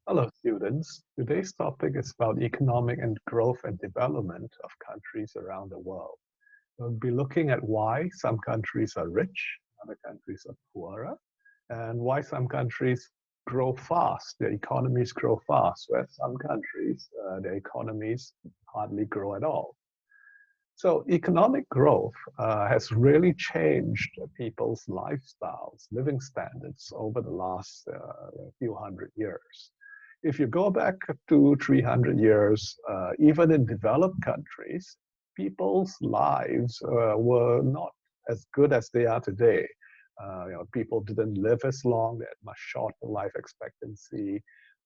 Hello, students. Today's topic is about economic and growth and development of countries around the world. We'll be looking at why some countries are rich, other countries are poorer, and why some countries grow fast, their economies grow fast, where some countries, their economies hardly grow at all. So economic growth has really changed people's lifestyles, living standards over the last few hundred years. If you go back 300 years, even in developed countries, people's lives were not as good as they are today. People didn't live as long; they had much shorter life expectancy.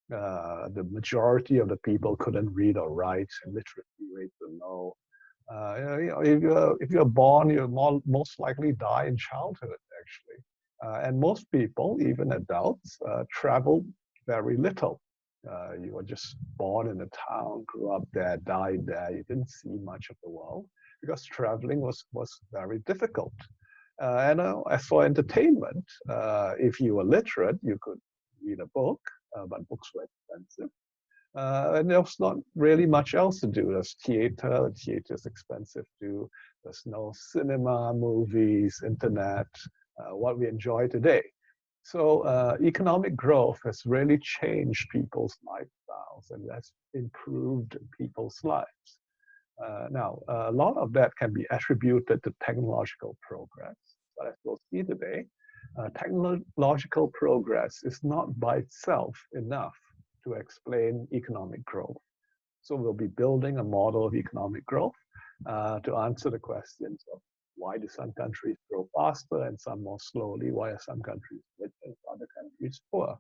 The majority of the people couldn't read or write, and literacy rates were low. If you're born, you're most likely die in childhood, actually. And most people, even adults, travel very little. You were just born in a town, grew up there, died there. You didn't see much of the world because traveling was very difficult. And as for entertainment, if you were literate, you could read a book, but books were expensive. And there's not really much else to do. There's theater. Theater is expensive too. There's no cinema, movies, internet, what we enjoy today. So economic growth has really changed people's lifestyles and has improved people's lives. Now, a lot of that can be attributed to technological progress. But as we'll see today, technological progress is not by itself enough to explain economic growth. So we'll be building a model of economic growth to answer the questions of why do some countries grow faster and some more slowly? Why are some countries rich and other countries poor?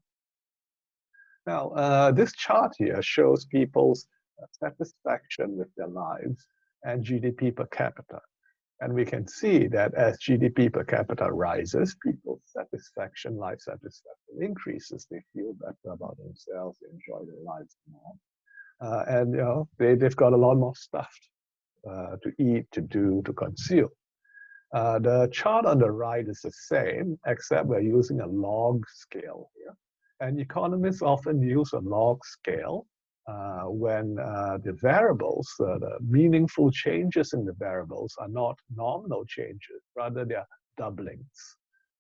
Now, this chart here shows people's satisfaction with their lives and GDP per capita. And we can see that as GDP per capita rises, people's satisfaction, life satisfaction increases. They feel better about themselves, they enjoy their lives more. And they've got a lot more stuff to eat, to do, to consume. The chart on the right is the same, except we're using a log scale here. And economists often use a log scale when the variables, the meaningful changes in the variables are not nominal changes, rather they are doublings.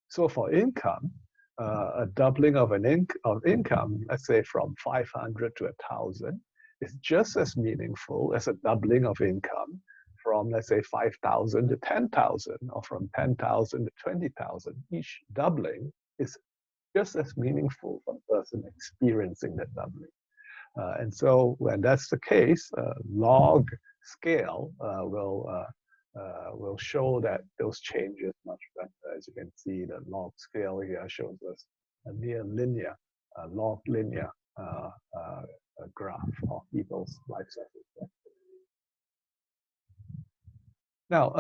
So for income, a doubling of income, let's say from 500 to 1,000, is just as meaningful as a doubling of income from, let's say, 5,000 to 10,000, or from 10,000 to 20,000. Each doubling is just as meaningful for the person experiencing that doubling. And so when that's the case, log scale will show that those changes much better. As you can see, the log scale here shows us a near linear, log linear graph of people's life satisfaction. Now,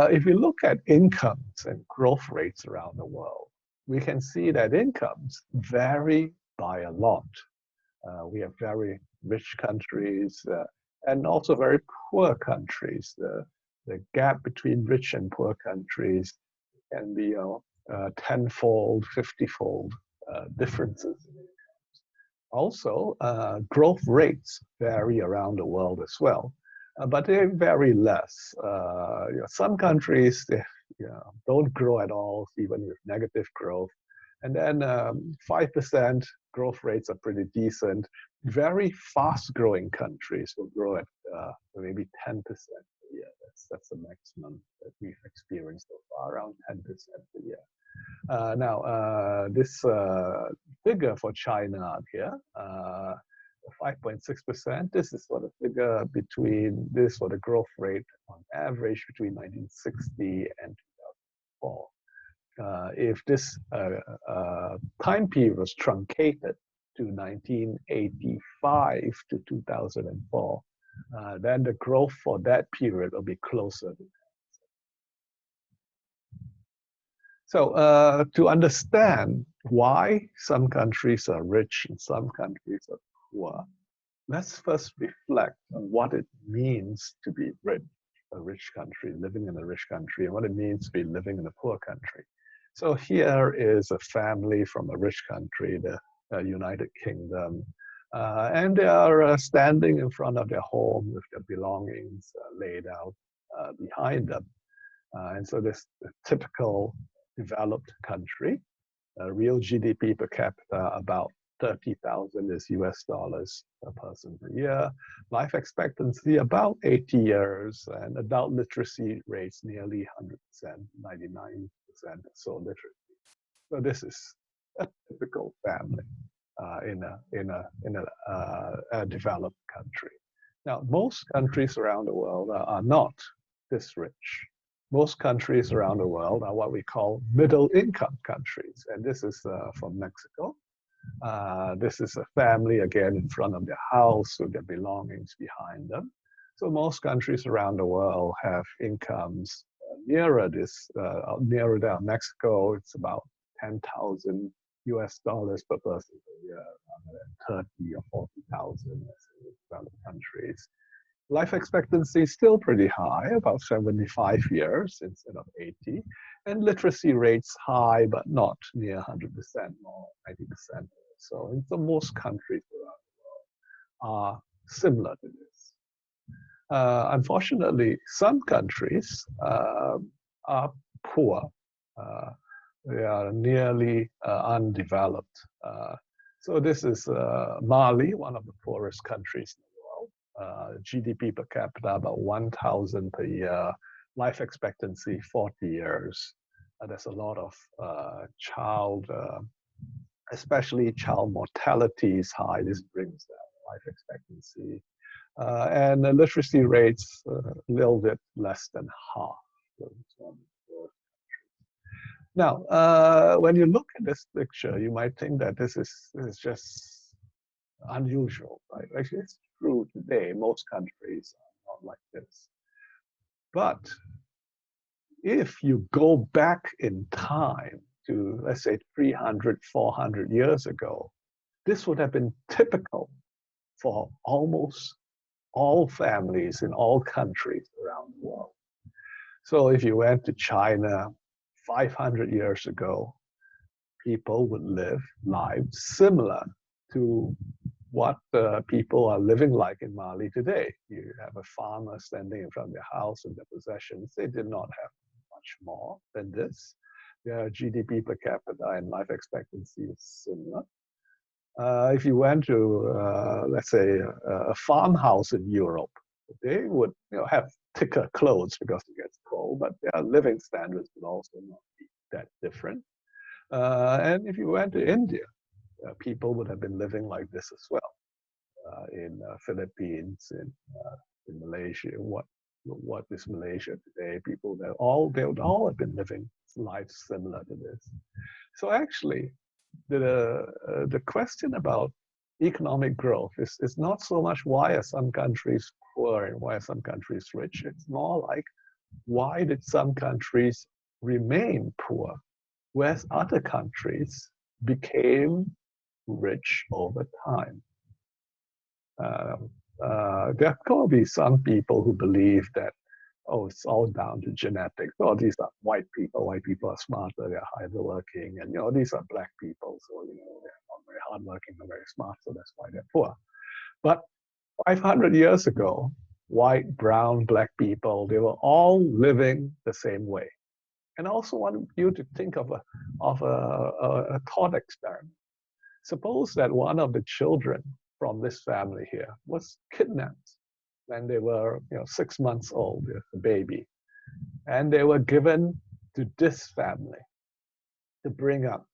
if we look at incomes and growth rates around the world, we can see that incomes vary by a lot. We have very rich countries and also very poor countries. The gap between rich and poor countries can be tenfold, 50-fold differences. Also, growth rates vary around the world as well, but they vary less. Some countries they, don't grow at all, even with negative growth. And then 5% growth rates are pretty decent. Very fast-growing countries will grow at maybe 10% a year. That's the maximum that we've experienced so far, around 10% a year. Now, this figure for China up here, 5.6%, this is for the figure between, this for the growth rate on average between 1960 and 2004. If this time period was truncated to 1985 to 2004, then the growth for that period will be closer to 10%. So to understand why some countries are rich and some countries are poor, let's first reflect on what it means to be rich, a rich country, living in a rich country, and what it means to be living in a poor country. So here is a family from a rich country, the United Kingdom. And they are standing in front of their home with their belongings laid out behind them. And so this typical developed country, real GDP per capita about 30,000 is US dollars per person per year. Life expectancy about 80 years, and adult literacy rates nearly 100%, 99% so literacy. So this is a typical family in a developed country. Now, most countries around the world are not this rich. Most countries around the world are what we call middle income countries. And this is from Mexico. This is a family, again, in front of their house with their belongings behind them. So most countries around the world have incomes nearer this, nearer down. Mexico, it's about 10,000 US dollars per person per year, rather than 30 or 40,000 in developed countries. Life expectancy is still pretty high, about 75 years instead of 80. And literacy rates high, but not near 100% or 90%. So in most countries around the world are similar to this. Unfortunately, some countries are poor. They are nearly undeveloped. So this is Mali, one of the poorest countries in the world. GDP per capita about 1,000 per year. Life expectancy 40 years. There's a lot of especially child mortality is high. This brings down life expectancy. And the literacy rates a little bit less than half. Now, when you look at this picture, you might think that this is just unusual, right? Actually, it's true today. Most countries are not like this. But if you go back in time to, let's say, 300, 400 years ago, this would have been typical for almost all families in all countries around the world. So if you went to China 500 years ago, people would live lives similar to what people are living like in Mali today. You have a farmer standing in front of their house and their possessions. They did not have much more than this. Their GDP per capita and life expectancy is similar. If you went to, let's say, a farmhouse in Europe, they would have thicker clothes because it gets cold, but their living standards would also not be that different. And if you went to India, people would have been living like this as well. In Philippines, in Malaysia, what is Malaysia today? People they would all have been living lives similar to this. So actually, the question about economic growth is not so much why are some countries poor and why are some countries rich. It's more like why did some countries remain poor, whereas other countries became rich over time. There are going to be some people who believe that, oh, it's all down to genetics. Oh, these are white people. White people are smarter. They're harder working. And, these are black people. So, they're not very hardworking, not very smart. So that's why they're poor. But 500 years ago, white, brown, black people, they were all living the same way. And I also want you to think of a thought experiment. Suppose that one of the children from this family here was kidnapped when they were 6 months old, a baby. And they were given to this family to bring up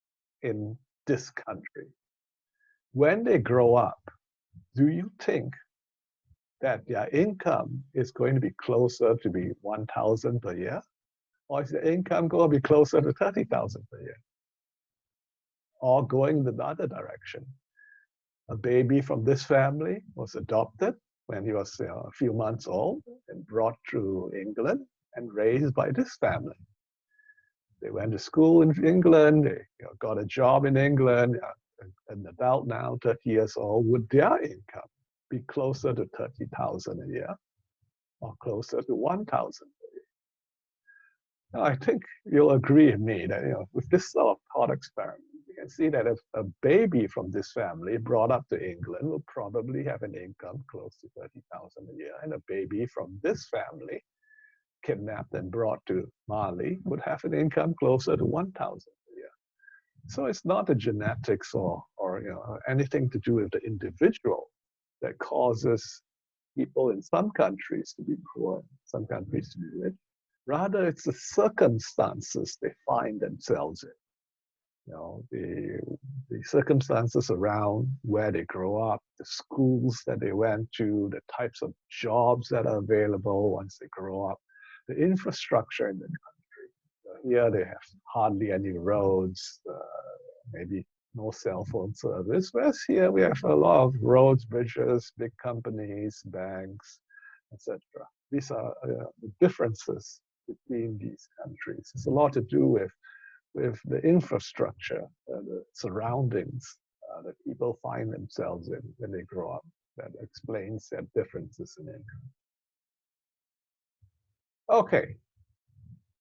in this country. When they grow up, do you think that their income is going to be closer to be 1,000 per year? Or is their income going to be closer to 30,000 per year? Or going in the other direction? A baby from this family was adopted when he was a few months old and brought to England and raised by this family. They went to school in England, they got a job in England, an adult now, 30 years old. Would their income be closer to 30,000 a year or closer to 1,000 a year? Now, I think you'll agree with me that with this sort of thought experiment, we can see that if a baby from this family brought up to England will probably have an income close to 30,000 a year, and a baby from this family kidnapped and brought to Mali would have an income closer to 1,000 a year. So it's not the genetics or anything to do with the individual that causes people in some countries to be poor, some countries to be rich. Rather, it's the circumstances they find themselves in. The circumstances around where they grow up, the schools that they went to, the types of jobs that are available once they grow up, the infrastructure in the country. Here they have hardly any roads, maybe no cell phone service, whereas here we have a lot of roads, bridges, big companies, banks, etc. These are the differences between these countries. It's a lot to do with the infrastructure, the surroundings that people find themselves in when they grow up. That explains their differences in income. Okay,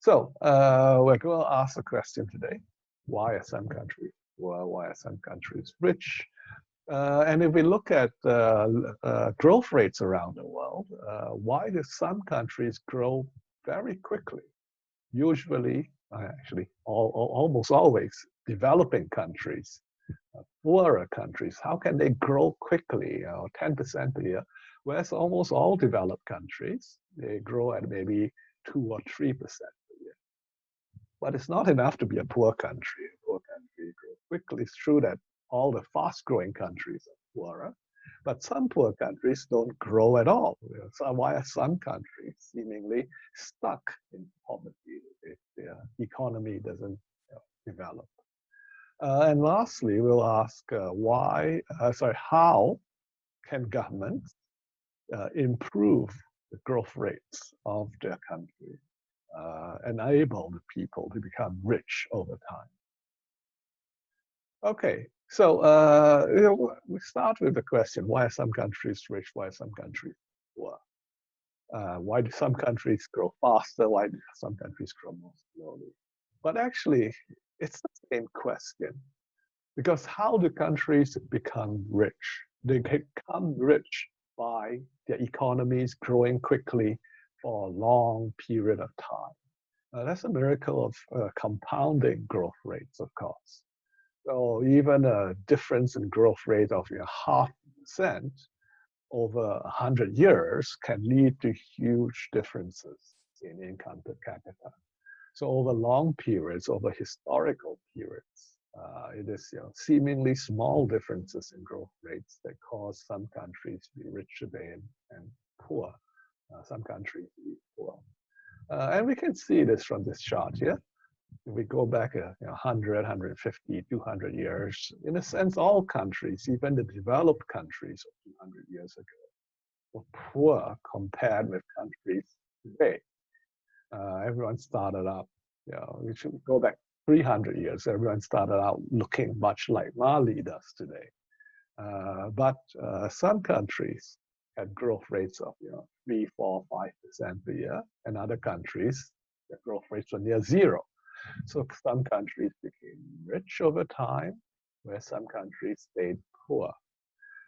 so we're going to ask a question today. Why are some countries poor? Why are some countries rich? And if we look at growth rates around the world, why do some countries grow very quickly? Usually, actually, almost always, developing countries, poorer countries, how can they grow quickly, 10% a year? Whereas almost all developed countries, they grow at maybe 2 or 3% a year. But it's not enough to be a poor country. A poor country grows quickly. It's true that all the fast-growing countries are poorer, but some poor countries don't grow at all. So why are some countries seemingly stuck in poverty if their economy doesn't develop? And lastly, we'll ask how can governments improve the growth rates of their country, enable the people to become rich over time? Okay, so we start with the question, why are some countries rich, why are some countries poor? Why do some countries grow faster, why do some countries grow more slowly? But actually, it's the same question, because how do countries become rich? They become rich by their economies growing quickly for a long period of time. That's a miracle of compounding growth rates, of course. So even a difference in growth rate of 0.5% over 100 years can lead to huge differences in income per capita. So over long periods, over historical periods, it is seemingly small differences in growth rates that cause some countries to be rich today and poor, some countries to be poor. And we can see this from this chart here. If we go back 100, 150, 200 years, in a sense, all countries, even the developed countries of 200 years ago, were poor compared with countries today. Everyone started out, we should go back 300 years, everyone started out looking much like Mali does today. But some countries had growth rates of 3, 4, 5% per year, and other countries, the growth rates were near zero. So some countries became rich over time, where some countries stayed poor.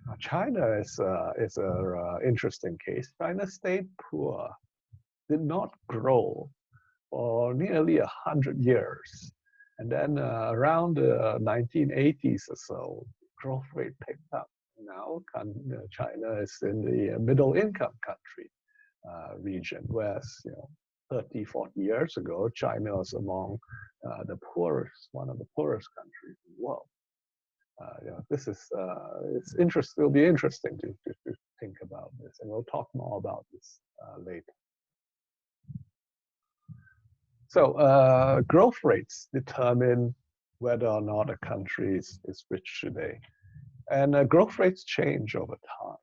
Now, China is an interesting case. China stayed poor, did not grow for nearly 100 years. And then around the 1980s or so, growth rate picked up. Now China is in the middle income country region, whereas 30, 40 years ago, China was among the poorest, one of the poorest countries in the world. This is it's interesting. It'll be interesting to think about this, and we'll talk more about this later. So growth rates determine whether or not a country is rich today, and growth rates change over time.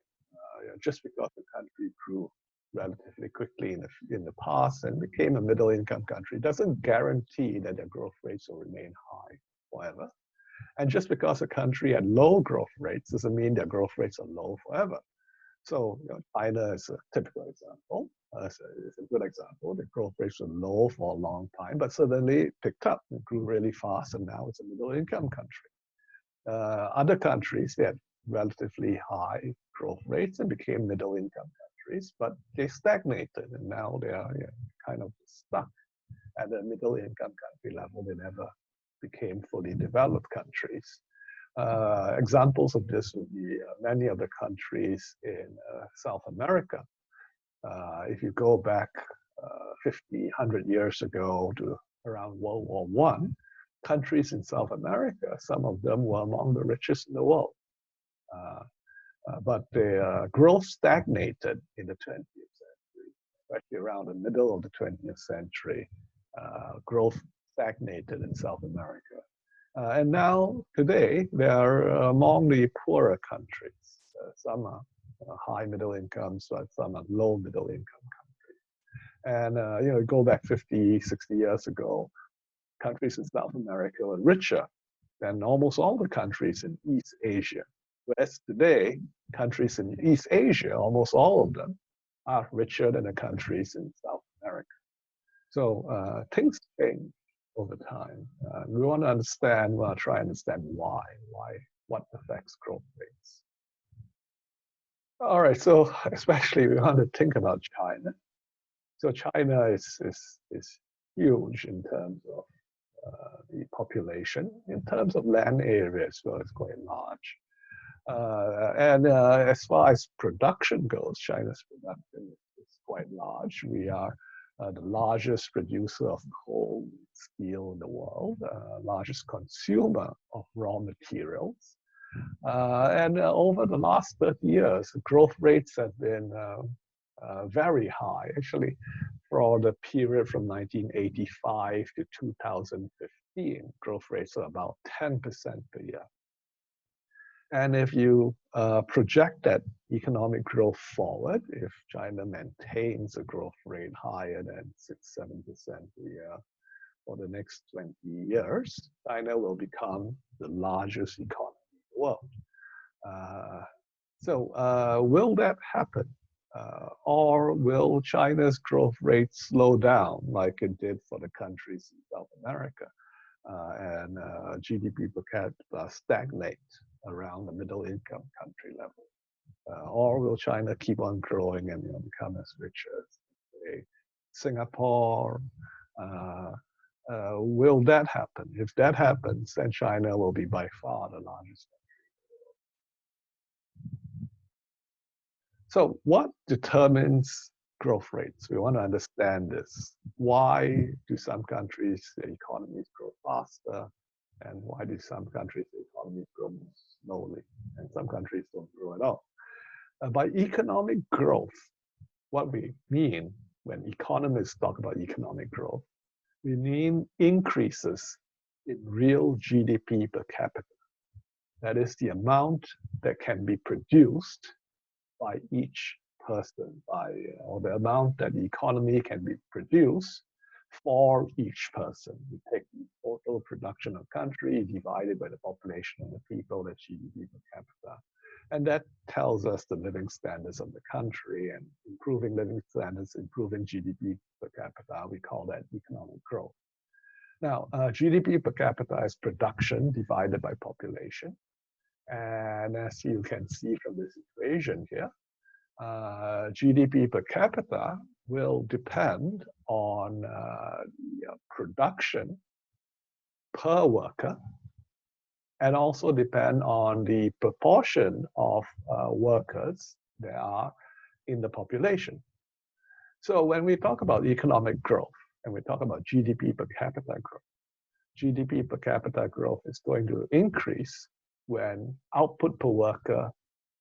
Just because a country grew relatively quickly in the past and became a middle income country doesn't guarantee that their growth rates will remain high forever. And just because a country had low growth rates doesn't mean their growth rates are low forever. So China is a typical example. It's a good example. The growth rates were low for a long time, but suddenly it picked up and grew really fast, and now it's a middle income country. Other countries, they had relatively high growth rates and became middle income countries, but they stagnated and now they are kind of stuck at the middle income country level. They never became fully developed countries. Examples of this would be many of the countries in South America. If you go back 50, 100 years ago to around World War One, countries in South America, some of them were among the richest in the world. Uh, but the growth stagnated in the 20th century, especially around the middle of the 20th century. Growth stagnated in South America. And now, today, they are among the poorer countries. Some are high middle incomes, but some are low middle income countries. And, go back 50, 60 years ago, countries in South America were richer than almost all the countries in East Asia. Whereas today, countries in East Asia, almost all of them, are richer than the countries in South America. So things change over time. We want to try to understand what affects growth rates. All right, so especially we want to think about China. So China is huge in terms of the population. In terms of land area as well, it's quite large. And as far as production goes, China's production is quite large. We are the largest producer of coal, steel in the world, largest consumer of raw materials. And over the last 30 years, growth rates have been very high. Actually, for the period from 1985 to 2015, growth rates are about 10% per year. And if you project that economic growth forward, if China maintains a growth rate higher than 6-7% a year for the next 20 years, China will become the largest economy in the world. So will that happen? Or will China's growth rate slow down like it did for the countries in South America and GDP per capita stagnate around the middle income country level? Or will China keep on growing and become as rich as, say, Singapore? Will that happen? If that happens, then China will be by far the largest. So what determines growth rates? We want to understand this. Why do some countries, the economies grow faster? And why do some countries, the economies grow slowly? And some countries don't grow at all. By economic growth, what we mean when economists talk about economic growth, we mean increases in real GDP per capita. That is the amount that can be produced by each person, or the amount that the economy can be produced for each person. We take the total production of country divided by the population of the people, that's GDP per capita. And that tells us the living standards of the country, and improving living standards, improving GDP per capita, we call that economic growth. Now, GDP per capita is production divided by population. And as you can see from this equation here, GDP per capita will depend on production per worker, and also depend on the proportion of workers there are in the population. So when we talk about economic growth, and we talk about GDP per capita growth, GDP per capita growth is going to increase when output per worker,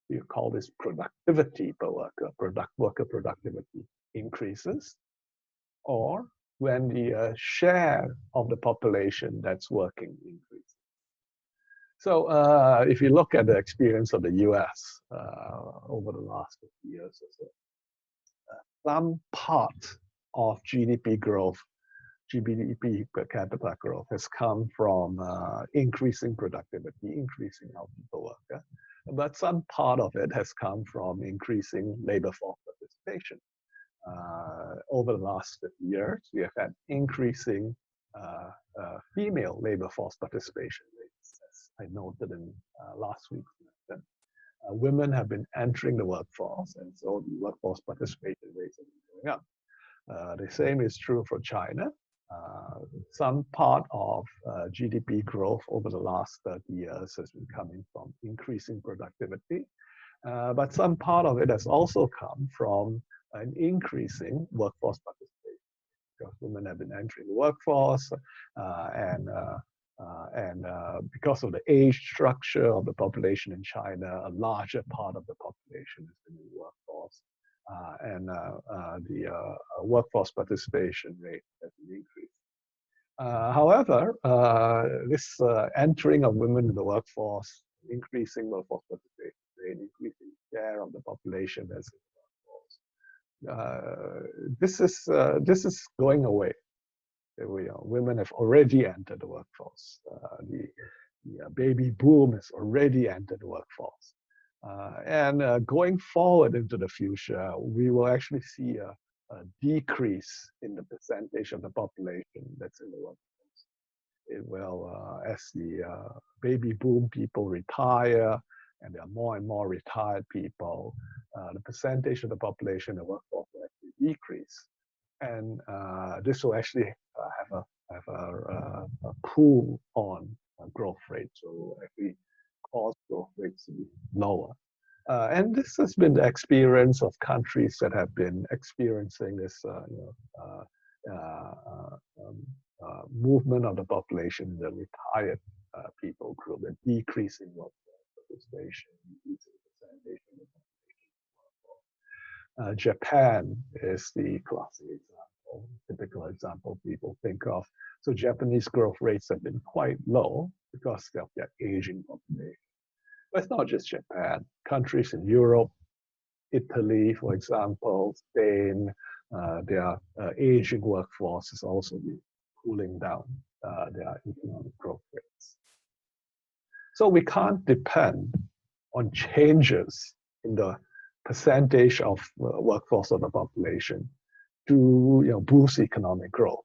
we call this productivity per worker, worker productivity increases, or when the share of the population that's working increases. So if you look at the experience of the US over the last 50 years or so, some part of GDP growth, GDP per capita growth has come from increasing productivity, increasing output per worker. But some part of it has come from increasing labor force participation. Over the last 50 years, we have had increasing female labor force participation rates I noted in last week that women have been entering the workforce, and so the workforce participation rates have been going up. The same is true for China. Some part of GDP growth over the last 30 years has been coming from increasing productivity, but some part of it has also come from an increasing workforce participation, because women have been entering the workforce, and because of the age structure of the population in China, a larger part of the population is in the workforce, and the workforce participation rate has been increased. However, this entering of women in the workforce, increasing workforce participation rate, increasing share of the population as in the workforce, this is going away. Women have already entered the workforce. The baby boom has already entered the workforce. And going forward into the future, we will actually see a decrease in the percentage of the population that's in the workforce. It will, as the baby boom people retire, and there are more and more retired people, the percentage of the population in the workforce will actually decrease. And this will actually have a pull on growth rates, so actually cause growth rates to be lower. And this has been the experience of countries that have been experiencing this movement of the population, the retired people group, a decrease in workforce participation, decreasing percentage of the population. Japan is the classic example, typical example people think of. So Japanese growth rates have been quite low because of their aging population. But it's not just Japan. Countries in Europe, Italy, for example, Spain, their aging workforce is also cooling down their economic growth rates. So we can't depend on changes in the percentage of workforce of the population to boost economic growth.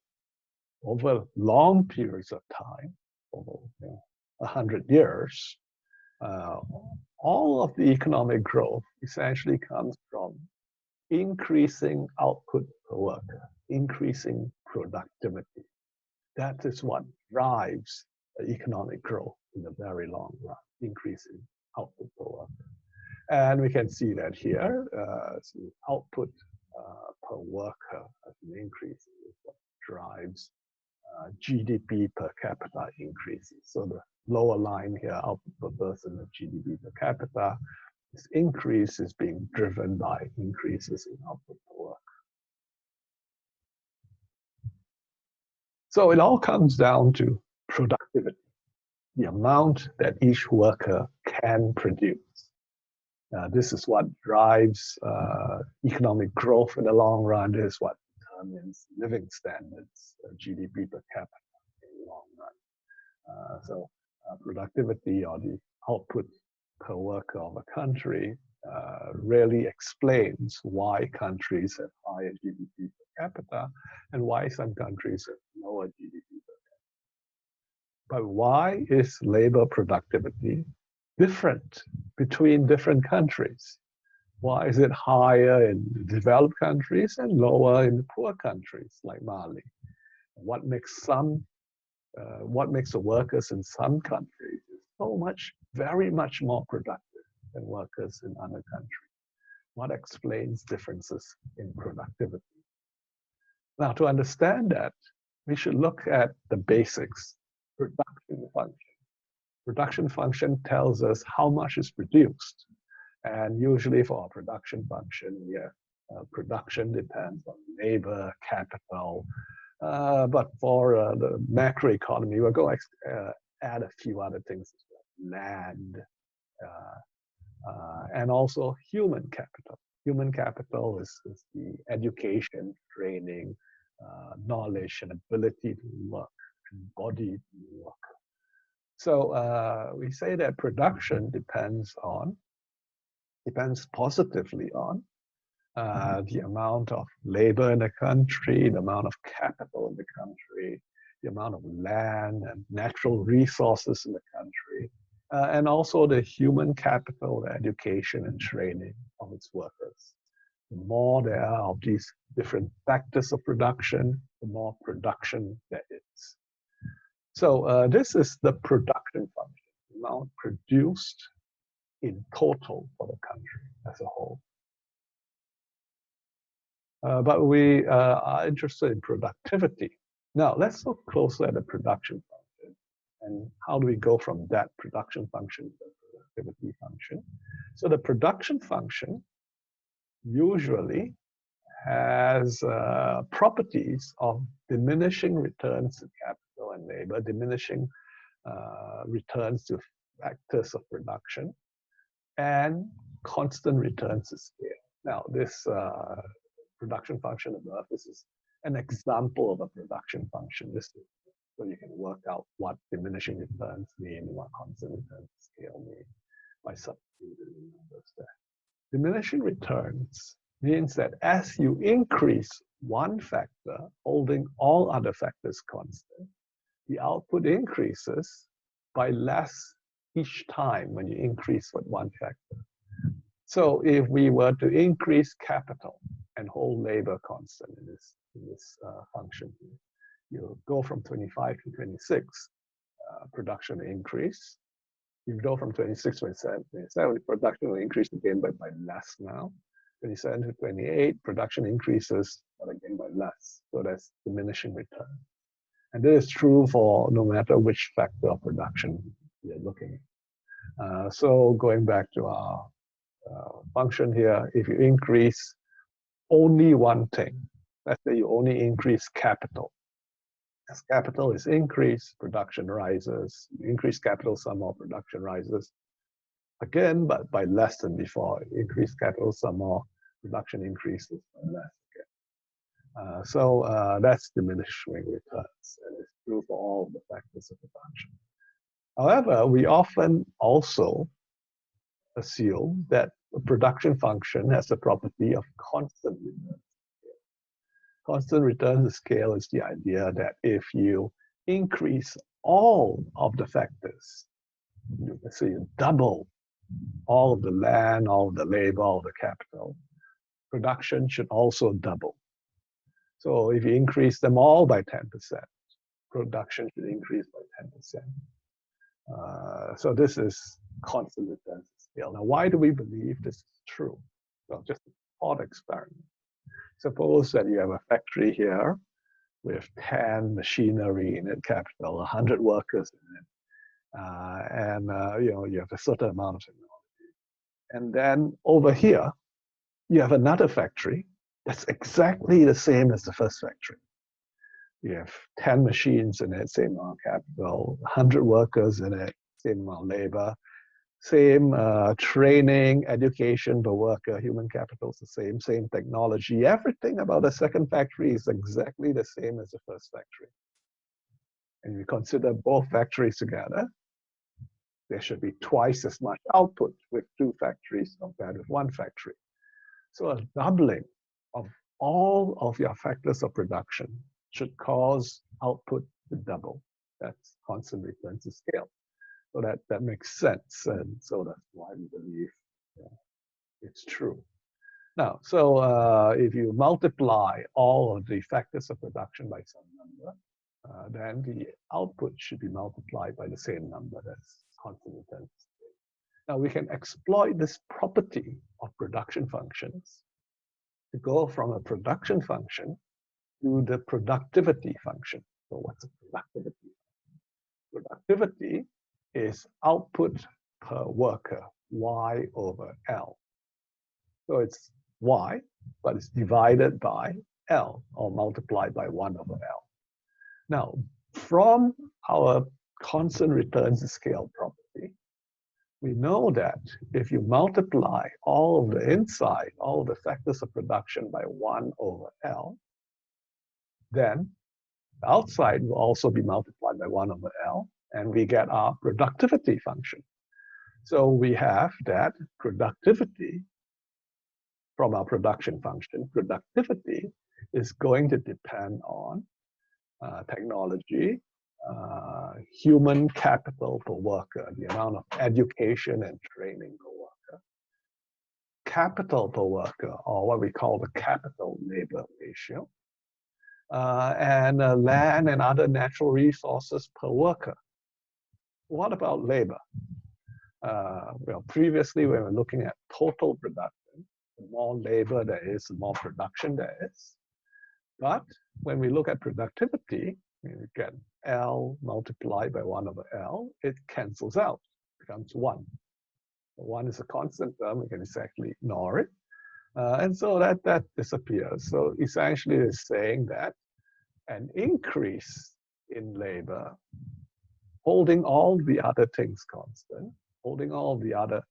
Over long periods of time, over 100 years, all of the economic growth essentially comes from increasing output per worker, increasing productivity. That is what drives economic growth in the very long run, increasing output per worker. And we can see that here, so output per worker has been increasing, is what drives GDP per capita increases. So the lower line here, output per person of GDP per capita, this increase is being driven by increases in output per worker. So it all comes down to productivity, the amount that each worker can produce. This is what drives economic growth in the long run. This is what determines living standards, GDP per capita in the long run. So productivity, or the output per worker of a country, really explains why countries have higher GDP per capita and why some countries have lower GDP per capita. But why is labor productivity different between different countries? Why is it higher in developed countries and lower in poor countries like Mali? What makes the workers in some countries very much more productive than workers in other countries? What explains differences in productivity? Now, to understand that, we should look at the basics. Production function. Production function tells us how much is produced. And usually for our production function, production depends on labor, capital. But for the macroeconomy, we're going to add a few other things as well. Land, and also human capital. Human capital is the education, training, knowledge, and ability to work, embodied work. So we say that production depends positively on the amount of labor in the country, the amount of capital in the country, the amount of land and natural resources in the country, and also the human capital, the education and training of its workers. The more there are of these different factors of production, the more production there is. So this is the production function, the amount produced in total for the country as a whole. But we are interested in productivity. Now, let's look closer at the production function. And how do we go from that production function to the productivity function? So the production function usually has properties of diminishing returns to capital and labor, diminishing returns to factors of production, and constant returns to scale. Now, this production function above, this is an example of a production function. This is so you can work out what diminishing returns mean and what constant returns to scale mean by substituting the numbers there. Diminishing returns means that as you increase one factor, holding all other factors constant, the output increases by less each time when you increase with one factor. So if we were to increase capital and hold labor constant in this function, you go from 25 to 26, production increase. You go from 26 to 27, production will increase again by less now. 27 to 28, production increases, but again by less. So that's diminishing return. And this is true for no matter which factor of production you're looking at. So going back to our function here, if you increase only one thing, let's say you only increase capital. As capital is increased, production rises. You increase capital some more, production rises. Again, but by less than before. Increase capital some more, production increases by less again. So that's diminishing returns, and it's true for all the factors of production. However, we often also assume that a production function has the property of constant returns. Constant returns to scale is the idea that if you increase all of the factors, let's say you double all of the land, all of the labor, all of the capital, production should also double. So if you increase them all by 10%, production should increase by 10%. So this is constant returns to scale. Now, why do we believe this is true? Well, just a thought experiment. Suppose that you have a factory here with 10 machinery in it, capital, 100 workers in it, and you have a certain amount of technology. And then over here, you have another factory that's exactly the same as the first factory. You have 10 machines in it, same amount of capital, 100 workers in it, same amount of labor, same training, education per worker, human capital is the same technology. Everything about the second factory is exactly the same as the first factory. And we consider both factories together, there should be twice as much output with two factories compared with one factory. So a doubling of all of your factors of production should cause output to double. That's constant returns to scale. So that makes sense, and so that's why we believe it's true. Now, so if you multiply all of the factors of production by some number, then the output should be multiplied by the same number. That's constant returns to scale. Now we can exploit this property of production functions to go from a production function to the productivity function. So what's a productivity? Productivity is output per worker, Y over L. So it's Y, but it's divided by L, or multiplied by 1 over L. Now, from our constant returns to scale property, we know that if you multiply all of the inside, all of the factors of production by 1 over L, then the outside will also be multiplied by 1 over L, and we get our productivity function. So we have that productivity from our production function. Productivity is going to depend on technology, human capital per worker, the amount of education and training per worker, capital per worker, or what we call the capital labor ratio, and land and other natural resources per worker. What about labor? Well, previously we were looking at total production. The more labor there is, the more production there is. But when we look at productivity, we get L multiplied by 1 over L, it cancels out, becomes 1. 1 is a constant term, we can essentially ignore it. And so that disappears. So essentially it's saying that an increase in labor, holding all the other things constant, holding all the other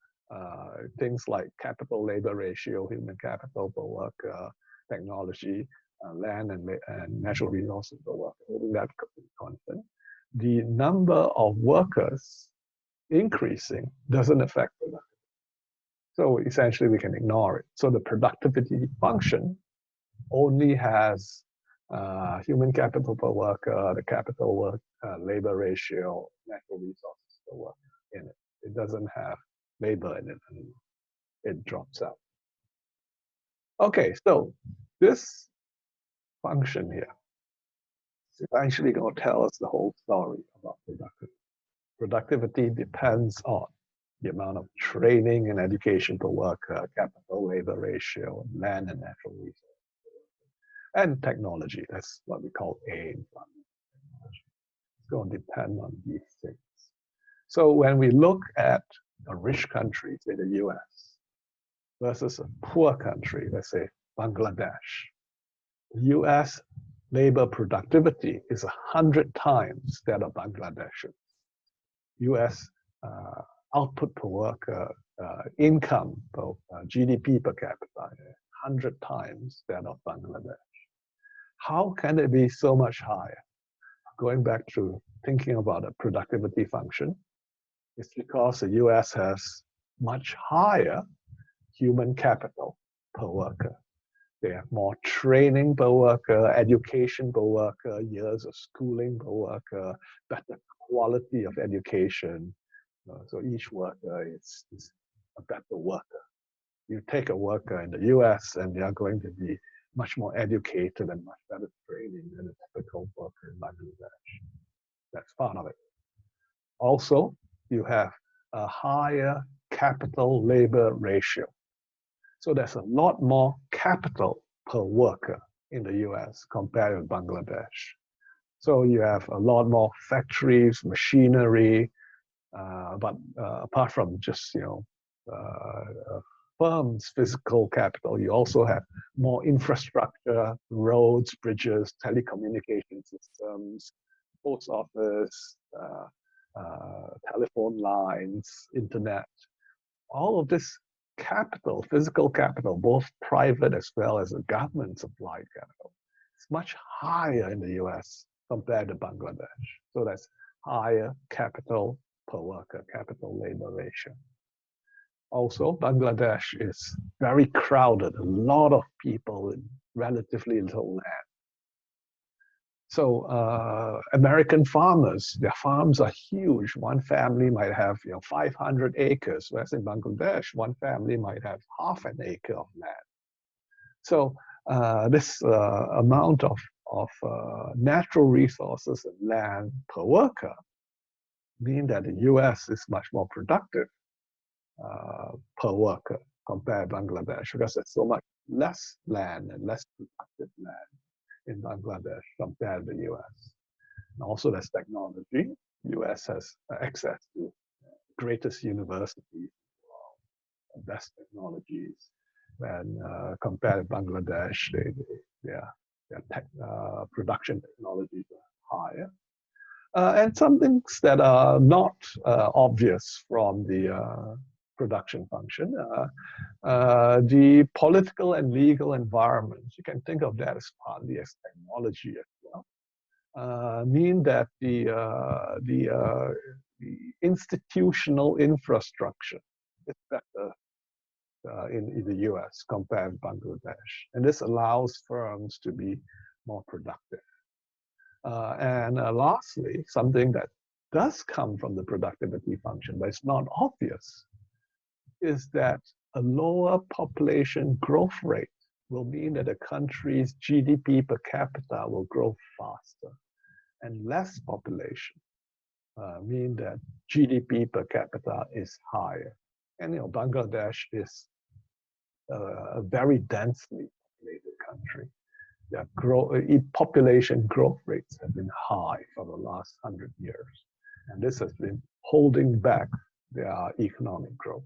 things like capital labor ratio, human capital per worker, technology, land and natural resources per worker, holding that constant, the number of workers increasing doesn't affect productivity. So essentially we can ignore it. So the productivity function only has human capital per worker, the capital work labor ratio, natural resources per worker in it. It doesn't have labor in it anymore. It drops out. Okay, so this function here is actually going to tell us the whole story about productivity. Productivity depends on the amount of training and education per worker, capital labor ratio, land and natural resources, and technology. That's what we call aim. It's going to depend on these things. So when we look at a rich country, say the US, versus a poor country, let's say Bangladesh, US labor productivity is 100 times that of Bangladesh. US output per worker, income per GDP per capita, 100 times that of Bangladesh. How can it be so much higher? Going back to thinking about a productivity function, it's because the US has much higher human capital per worker. They have more training per worker, education per worker, years of schooling per worker, better quality of education. So each worker is a better worker. You take a worker in the US and they are going to be much more educated and much better training than a typical worker in Bangladesh. That's part of it. Also, you have a higher capital labor ratio. So there's a lot more capital per worker in the US compared with Bangladesh. So you have a lot more factories, machinery, but apart from just firms' physical capital, you also have more infrastructure, roads, bridges, telecommunication systems, post office, telephone lines, internet. All of this capital, physical capital, both private as well as the government supplied capital, it's much higher in the US compared to Bangladesh. So that's higher capital per worker, capital labor ratio. Also, Bangladesh is very crowded, a lot of people in relatively little land. So American farmers, their farms are huge. One family might have 500 acres, whereas in Bangladesh, one family might have half an acre of land. So this amount of natural resources and land per worker mean that the US is much more productive per worker compared to Bangladesh, because there's so much less land and less productive land in Bangladesh compared to the US. And also there's technology. US has access to greatest universities, best technologies, and compared to Bangladesh, their production technologies are higher. And some things that are not obvious from the production function. The political and legal environments, you can think of that as partly as technology as well, mean that the institutional infrastructure is better in the US compared to Bangladesh. And this allows firms to be more productive. And lastly, something that does come from the productivity function, but it's not obvious, is that a lower population growth rate will mean that a country's GDP per capita will grow faster, and less population mean that GDP per capita is higher. And Bangladesh is a very densely populated country. Their population growth rates have been high for the last 100 years, and this has been holding back their economic growth.